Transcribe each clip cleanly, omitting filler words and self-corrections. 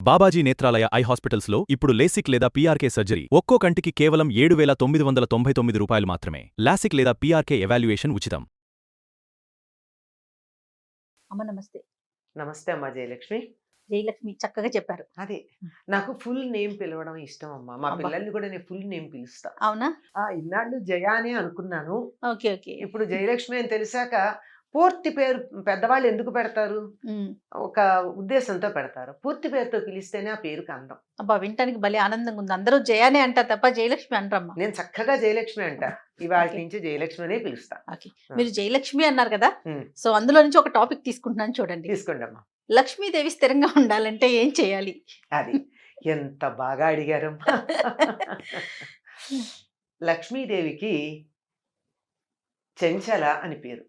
Babaji Netralaya I హాస్పిటల్స్లో ఇప్పుడు LASIK లేదా పీఆర్కే సర్జరీ ఒక్కో కంటికి కేవలం 7,999 రూపాయలు మాత్రమే. లాసిక్ లేదా పీఆర్కే ఎవాల్యుయేషన్ ఉచితం. అమ్మ నమస్తే. నమస్తే అమ్మా జయలక్ష్మి. జయలక్ష్మి చక్కగా చెప్పారు. అదే నాకు ఫుల్ నేమ్ పిలవడం ఇష్టం అమ్మా. మా అబ్బా. పిల్లల్ని కూడా నేను ఫుల్ నేమ్ పిలుస్తా. అవునా? ఇన్నాళ్ళు జయ అనే అనుకున్నాను. Okay okay. ఇప్పుడు జయలక్ష్మి అని తెలిసాక పూర్తి పేరు పెద్దవాళ్ళు ఎందుకు పెడతారు? ఒక ఉద్దేశంతో పెడతారు. పూర్తి పేరుతో పిలిస్తేనే ఆ పేరుకి అందం. అబ్బా వినటానికి భలే ఆనందంగా ఉంది. అందరూ జయానే అంటారు తప్ప జయలక్ష్మి అంటారమ్మా. నేను చక్కగా జయలక్ష్మి అంట. ఇవాళ Okay. నుంచి జయలక్ష్మి అనే పిలుస్తా. ఓకే. మీరు జయలక్ష్మి అన్నారు కదా, ఉమ్, సో అందులో నుంచి ఒక టాపిక్ తీసుకుంటున్నాను చూడండి. తీసుకోండి అమ్మా. లక్ష్మీదేవి స్థిరంగా ఉండాలంటే ఏం చేయాలి? అది ఎంత బాగా అడిగారమ్మా. లక్ష్మీదేవికి చెంచల అని పేరు.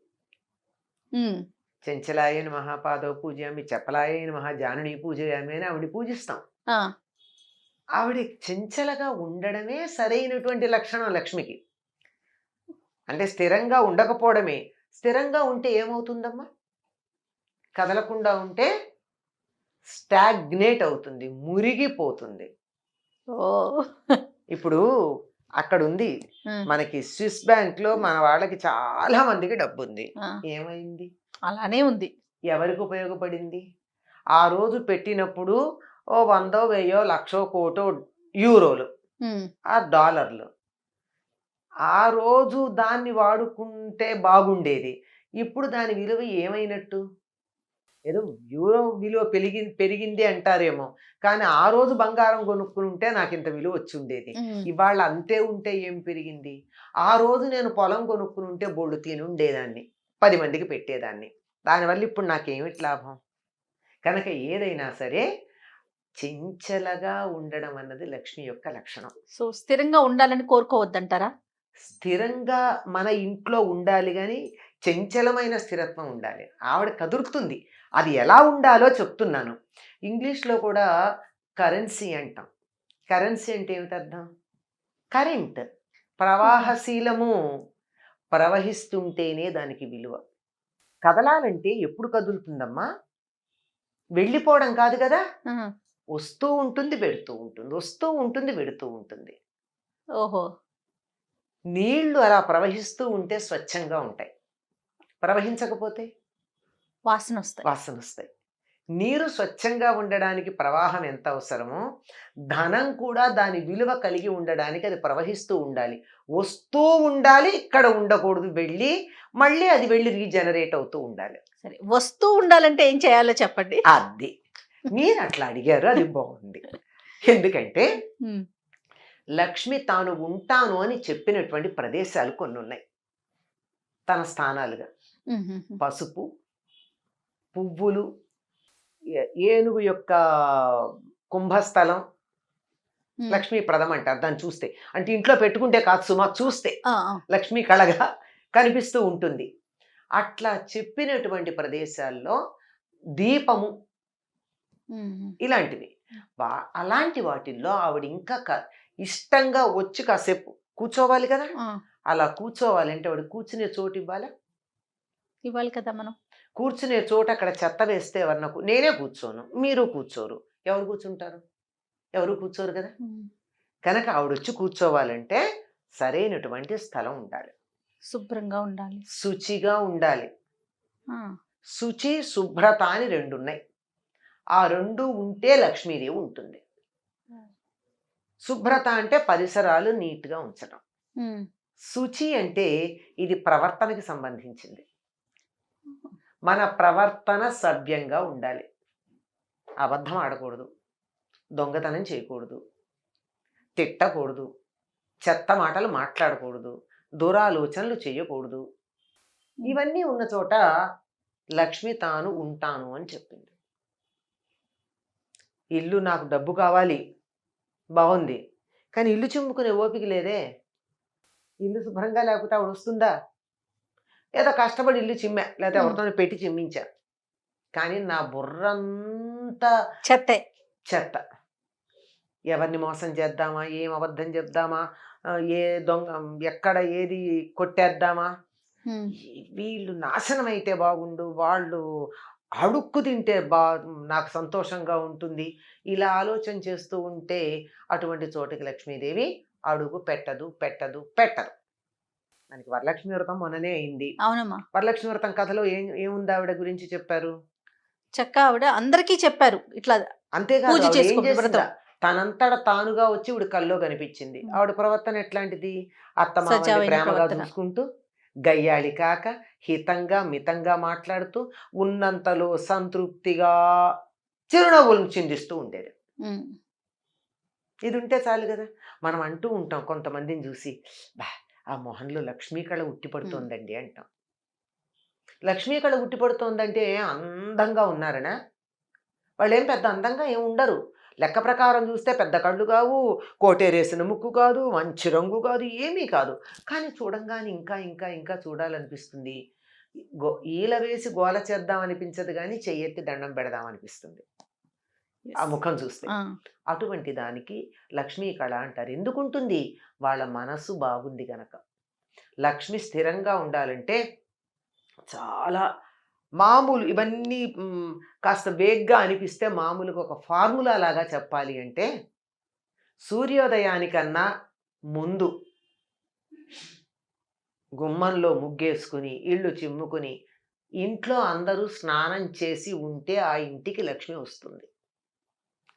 ఉమ్, చెంచలాయ నమః పాదవ పూజయామి, చపలాయ నమః జానుని పూజయామి అని ఆవిడ పూజిస్తాం. ఆ, ఆవిడ చెంచలగా ఉండడమే సరైనటువంటి లక్షణం లక్ష్మికి. అంటే స్థిరంగా ఉండకపోవడమే. స్థిరంగా ఉంటే ఏమవుతుందమ్మా? కదలకుండా ఉంటే స్టాగ్నేట్ అవుతుంది, మురిగిపోతుంది. ఓ ఇప్పుడు అక్కడ ఉంది ఉమ్, మనకి స్విస్ బ్యాంక్ లో మన వాళ్ళకి చాలా మందికి డబ్బు ఉంది. ఆ, ఏమైంది? అలానే ఉంది. ఎవరికి ఉపయోగపడింది? ఆ రోజు పెట్టినప్పుడు ఓ 100, 1000, 1,00,000, కోటో యూరోలు, ఉమ్, ఆ డాలర్లు. ఆ రోజు దాన్ని వాడుకుంటే బాగుండేది. ఇప్పుడు దాని విలువ ఏమైనట్టు? ఏదో యూరో విలువ పెరిగింది అంటారేమో, కానీ ఆ రోజు బంగారం కొనుక్కుని ఉంటే నాకు ఇంత విలువ వచ్చి ఉండేది. ఉమ్, ఇవాళ అంతే ఉంటే ఏం పెరిగింది? ఆ రోజు నేను పొలం కొనుక్కుని ఉంటే బొళ్ళు తిని ఉండేదాన్ని, 10 మందికి పెట్టేదాన్ని. దానివల్ల ఇప్పుడు నాకేమిటి లాభం? కనుక ఏదైనా సరే చెంచలగా ఉండడం అన్నది లక్ష్మి యొక్క లక్షణం. సో స్థిరంగా ఉండాలని కోరుకోవద్దంటారా? స్థిరంగా మన ఇంట్లో ఉండాలి, కానీ చంచలమైన స్థిరత్వం ఉండాలి. ఆవిడ కదురుతుంది. అది ఎలా ఉండాలో చెప్తున్నాను. ఇంగ్లీష్లో కూడా కరెన్సీ అంటాం. కరెన్సీ అంటే ఏమిటి అర్థం? కరెంట్, ప్రవాహశీలము. ప్రవహిస్తుంటేనే దానికి విలువ. కదలాలంటే ఎప్పుడు కదులుతుందమ్మా? వెళ్ళిపోవడం కాదు కదా. ఆ, వస్తూ ఉంటుంది, పెడుతూ ఉంటుంది, వస్తూ ఉంటుంది, పెడుతూ ఉంటుంది. ఓహో. నీళ్లు అలా ప్రవహిస్తూ ఉంటే స్వచ్ఛంగా ఉంటాయి. ప్రవహించకపోతే వాసన వస్తాయి. వాసన వస్తాయి. నీరు స్వచ్ఛంగా ఉండడానికి ప్రవాహం ఎంత అవసరమో, ధనం కూడా దాని విలువ కలిగి ఉండడానికి అది ప్రవహిస్తూ ఉండాలి. వస్తూ ఉండాలి, ఇక్కడ ఉండకూడదు, వెళ్ళి మళ్ళీ అది వెళ్ళి రీజనరేట్ అవుతూ ఉండాలి. సరే, వస్తూ ఉండాలంటే ఏం చేయాలో చెప్పండి. అది మీరు అట్లా అడిగారు, అది బాగుంది. ఎందుకంటే ఉమ్, లక్ష్మి తాను ఉంటాను అని చెప్పినటువంటి ప్రదేశాలు కొన్ని ఉన్నాయి తన స్థానాలుగా. ఉమ్, ఉమ్, ఉమ్. పసుపు, పువ్వులు, ఏనుగు యొక్క కుంభస్థలం ఉమ్. లక్ష్మీప్రదం అంటారు దాన్ని చూస్తే. అంటే ఇంట్లో పెట్టుకుంటే కాదు సుమా, చూస్తే ఆ, ఆ. లక్ష్మీ కళగా కనిపిస్తూ ఉంటుంది. అట్లా చెప్పినటువంటి ప్రదేశాల్లో దీపము ఉమ్, ఉమ్. ఇలాంటివి. అలాంటి వాటిల్లో ఆవిడ ఇంకా ఇష్టంగా వచ్చి కాసేపు కూర్చోవాలి కదా. ఆ, అలా కూర్చోవాలంటే ఆవిడ కూర్చునే చోటు ఇవ్వాలా? ఇవ్వాలి కదా మనం. కూర్చునే చోట అక్కడ చెత్త వేస్తే ఎవరు నేనే కూర్చోను, మీరు కూర్చోరు. ఎవరు కూర్చుంటారు? ఎవరు కూర్చోరు కదా. ఉమ్. కనుక ఆవిడ వచ్చి కూర్చోవాలంటే సరైనటువంటి స్థలం ఉండాలి, శుభ్రంగా ఉండాలి. శుచిగా ఉండాలి. ఆ, శుచి, శుభ్రత అని 2 ఉన్నాయి. ఆ 2 ఉంటే లక్ష్మీదేవి ఉంటుంది. శుభ్రత అంటే పరిసరాలు నీట్గా ఉంచడం. ఉమ్. శుచి అంటే ఇది ప్రవర్తనకి సంబంధించింది. మన ప్రవర్తన సభ్యంగా ఉండాలి. అబద్ధం ఆడకూడదు, దొంగతనం చేయకూడదు, తిట్టకూడదు, చెత్త మాటలు మాట్లాడకూడదు, దురాలోచనలు చేయకూడదు. ఇవన్నీ ఉన్న చోట లక్ష్మి తాను ఉంటాను అని చెప్పింది. ఇల్లు నాకు డబ్బు కావాలి, బాగుంది, కానీ ఇల్లు చిమ్ముకునే ఓపిక లేదే. ఇల్లు శుభ్రంగా లేకపోతే ఆవిడ వస్తుందా? ఏదో కష్టపడి ఇల్లు చిమ్మా, లేకపోతే ఎవరితో పెట్టి చిమ్మించా, కానీ నా బుర్రంతా చెత్తే. చెత్త. ఎవరిని మోసం చేద్దామా, ఏం అబద్ధం చెప్దామా, ఏ దొంగ ఎక్కడ ఏది కొట్టేద్దామా, ఉమ్. వీళ్ళు నాశనం అయితే బాగుండు, వాళ్ళు అడుక్కు తింటే నాకు సంతోషంగా ఉంటుంది. ఇలా ఆలోచన చేస్తూ ఉంటే అటువంటి చోటికి లక్ష్మీదేవి అడుగు పెట్టదు, పెట్టదు, పెట్టదు. మనకి వరలక్ష్మి వ్రతం మొన్ననే అయింది. అవునమ్మా. వరలక్ష్మి వ్రతం కథలో ఏముంది ఆవిడ గురించి చెప్పారు? ఆవిడ అందరికీ చెప్పారు ఇట్లా అంతేకాదు పూజ ఆవిడ ఏం చేసుకోండి చేసిందా? వ్రతం. తనంతట తానుగా వచ్చి ఈవిడ కల్లో కనిపించింది. ఆవిడ ప్రవర్తన ఎట్లాంటిది? అత్తమామల్ని సజావైన ప్రేమగా ప్రవర్తన. చూసుకుంటూ, గయ్యాళి కాక, హితంగా, మితంగా మాట్లాడుతూ, ఉన్నంతలో సంతృప్తిగా చిరునవ్వులను చిందిస్తూ ఉండేది. ఉమ్. ఇది ఉంటే చాలు కదా! మనం అంటూ ఉంటాం కొంతమందిని చూసి, "బా! ఆ మొహంలో లక్ష్మీ కళ ఉట్టిపడుతోందండి" అంటాం. లక్ష్మీ కళ ఉట్టిపడుతోందంటే అందంగా ఉన్నారనా? వాళ్ళేం పెద్ద అందంగా ఏమి ఉండరు. లెక్క ప్రకారం చూస్తే పెద్ద కళ్ళు కావు, కోటేరేసిన ముక్కు కాదు, మంచి రంగు కాదు, ఏమీ కాదు. కానీ చూడంగానే ఇంకా ఇంకా ఇంకా చూడాలనిపిస్తుంది. ఈల వేసి గోల చేద్దాం అనిపించదు గానీ, చెయ్యెత్తి దండం పెడదాం అనిపిస్తుంది ఆ ముఖం చూస్తే. ఆ. అటువంటి దానికి లక్ష్మీ కళ అంటారు. ఎందుకుంటుంది? వాళ్ళ మనసు బాగుంది గనక. లక్ష్మి స్థిరంగా ఉండాలంటే చాలా మామూలు ఇవన్నీ కాస్త వేగ్గా అనిపిస్తే మామూలుగా ఒక ఫార్ములా లాగా చెప్పాలి అంటే, సూర్యోదయానికన్నా ముందు గుమ్మంలో ముగ్గేసుకుని, ఇళ్ళు చిమ్ముకుని, ఇంట్లో అందరూ స్నానం చేసి ఉంటే ఆ ఇంటికి లక్ష్మి వస్తుంది.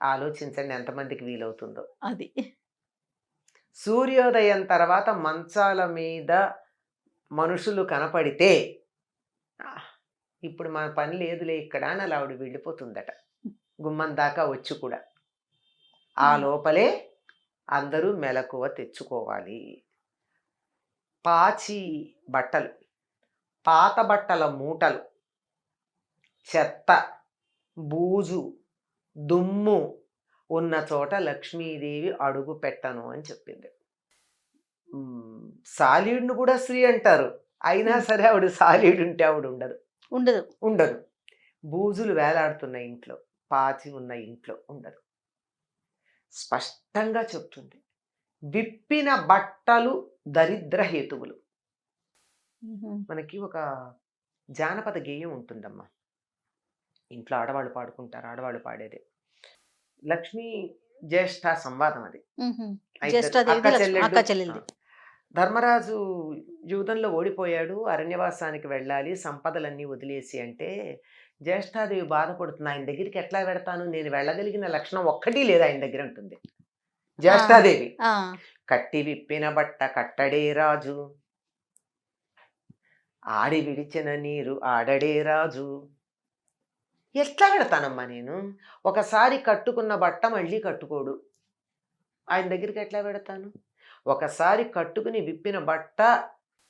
ఆలోచించండి ఎంతమందికి వీలవుతుందో. అది. సూర్యోదయం తర్వాత మంచాల మీద మనుషులు కనపడితే, ఇప్పుడు మన పని లేదులే ఇక్కడ అని అలా ఆవిడ వెళ్ళిపోతుందట. గుమ్మం దాకా వచ్చి కూడా. ఆ లోపలే అందరూ మెలకువ తెచ్చుకోవాలి. పాచి బట్టలు, పాత బట్టల మూటలు, చెత్త, బూజు, దుమ్ము ఉన్న చోట లక్ష్మీదేవి అడుగు పెట్టను అని చెప్పింది. సాలీడును కూడా స్త్రీ అంటారు. అయినా సరే ఆవిడ సాలీడు ఉంటే ఆవిడ ఉండదు. ఉండదు. బూజులు వేలాడుతున్న ఇంట్లో, పాచి ఉన్న ఇంట్లో ఉండదు. స్పష్టంగా చెప్తుంది. విప్పిన బట్టలు దరిద్ర హేతువులు. మనకి ఒక జానపద గేయం ఉంటుందమ్మా. ఇంట్లో ఆడవాళ్ళు పాడుకుంటారు, ఆడవాళ్ళు పాడేది. లక్ష్మీ జ్యేష్ఠ సంవాదం అది. అక్క చెల్లెళ్ళు. ధర్మరాజు యూదంలో ఓడిపోయాడు, అరణ్యవాసానికి వెళ్ళాలి, సంపదలన్నీ వదిలేసి అంటే జ్యేష్ఠాదేవి బాధపడుతుంది. ఆయన దగ్గరికి ఎట్లా వెడతాను, నేను వెళ్ళగలిగిన లక్షణం ఒక్కటి లేదు ఆయన దగ్గర ఉంటుంది జ్యేష్ఠాదేవి. కట్టి విప్పిన బట్ట కట్టడే రాజు, ఆడి విడిచిన నీరు ఆడడే రాజు. ఎట్లా పెడతానమ్మా నేను? ఒకసారి కట్టుకున్న బట్ట మళ్ళీ కట్టుకోడు, ఆయన దగ్గరికి ఎట్లా పెడతాను? ఒకసారి కట్టుకుని విప్పిన బట్ట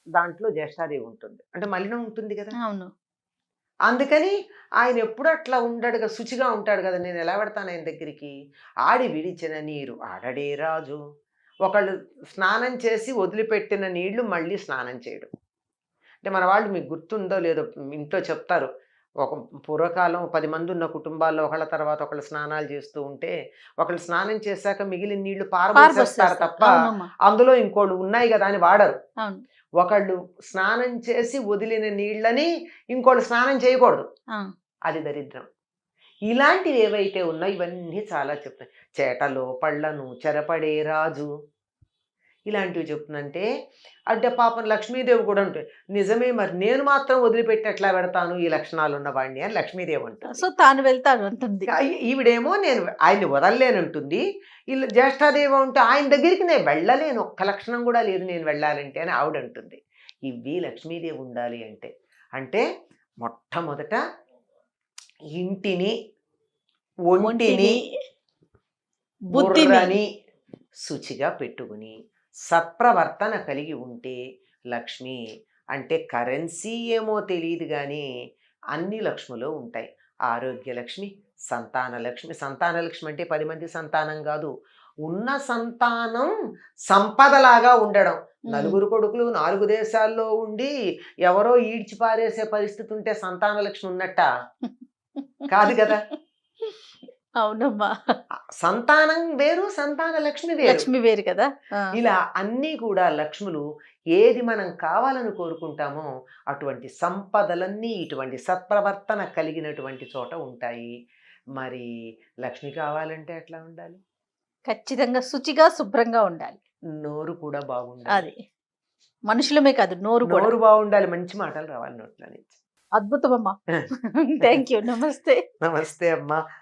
దాంట్లో జ్యేష్ఠాదేవి ఉంటుంది, అంటే మలినం ఉంటుంది కదా. అవును. అందుకని ఆయన ఎప్పుడు అట్లా ఉండడుగా, శుచిగా ఉంటాడు కదా, నేను ఎలా పెడతాను ఆయన దగ్గరికి? ఆడి విడిచిన నీరు ఆడడే రాజు. ఒకళ్ళు స్నానం చేసి వదిలిపెట్టిన నీళ్లు మళ్ళీ స్నానం చేయడం. అంటే మన వాళ్ళు మీకు గుర్తుందో లేదో, ఇంట్లో చెప్తారు, ఒక పూర్వకాలం 10 మంది ఉన్న కుటుంబాల్లో ఒకళ్ళ తర్వాత ఒకళ్ళు స్నానాలు చేస్తూ ఉంటే, ఒకళ్ళు స్నానం చేశాక మిగిలిన నీళ్లు పారబోసేస్తారు తప్ప అందులో ఇంకోళ్ళు ఉన్నాయి కదా అని వాడరు. ఒకళ్ళు స్నానం చేసి వదిలిన నీళ్ళని ఇంకోళ్ళు స్నానం చేయకూడదు, అది దరిద్రం. ఇలాంటివి ఏవైతే ఉన్నాయో ఇవన్నీ చాలా చెప్తాయి. చేటలో పళ్ళను చెరపడే రాజు, ఇలాంటివి చెప్తుందంటే. అంటే పాపం లక్ష్మీదేవి కూడా ఉంటుంది. నిజమే, మరి నేను మాత్రం వదిలిపెట్టి ఎట్లా పెడతాను ఈ లక్షణాలు ఉన్నవాడిని అని లక్ష్మీదేవి అంటుంది. సో తాను వెళ్తాను అంటుంది. ఈవిడేమో నేను ఆయన్ని వదలలేనంటుంది. ఇలా జ్యేష్ఠాదేవి ఉంటే ఆయన దగ్గరికి నేను వెళ్ళలేను, ఒక్క లక్షణం కూడా లేదు నేను వెళ్ళాలంటే అని ఆవిడ అంటుంది. ఇవి లక్ష్మీదేవి ఉండాలి అంటే అంటే మొట్టమొదట ఇంటిని, ఒంటిని, బుర్రని శుచిగా పెట్టుకుని సత్ప్రవర్తన కలిగి ఉంటే లక్ష్మి అంటే కరెన్సీ ఏమో తెలియదు కానీ అన్ని లక్ష్ములు ఉంటాయి. ఆరోగ్య లక్ష్మి, సంతాన లక్ష్మి. సంతాన లక్ష్మి అంటే 10 మంది సంతానం కాదు, ఉన్న సంతానం సంపదలాగా ఉండడం. 4 కొడుకులు 4 దేశాల్లో ఉండి ఎవరో ఈడ్చి పారేసే పరిస్థితి ఉంటే సంతాన లక్ష్మి ఉన్నట్ట కాదు కదా. అవునమ్మా. సంతానం వేరు, సంతాన లక్ష్మి వేరు. లక్ష్మి వేరు కదా. ఇలా అన్నీ కూడా లక్ష్ములు ఏది మనం కావాలని కోరుకుంటామో అటువంటి సంపదలన్నీ ఇటువంటి సత్ప్రవర్తన కలిగినటువంటి చోట ఉంటాయి. మరి లక్ష్మి కావాలంటే ఎట్లా ఉండాలి? ఖచ్చితంగా శుచిగా శుభ్రంగా ఉండాలి. నోరు కూడా బాగుండాలి. అది మనుషులమే కాదు, నోరు కూడా. నోరు బాగుండాలి, మంచి మాటలు రావాలి నోట్లో నుంచి. అద్భుతం అమ్మా. Thank you. నమస్తే. నమస్తే అమ్మా.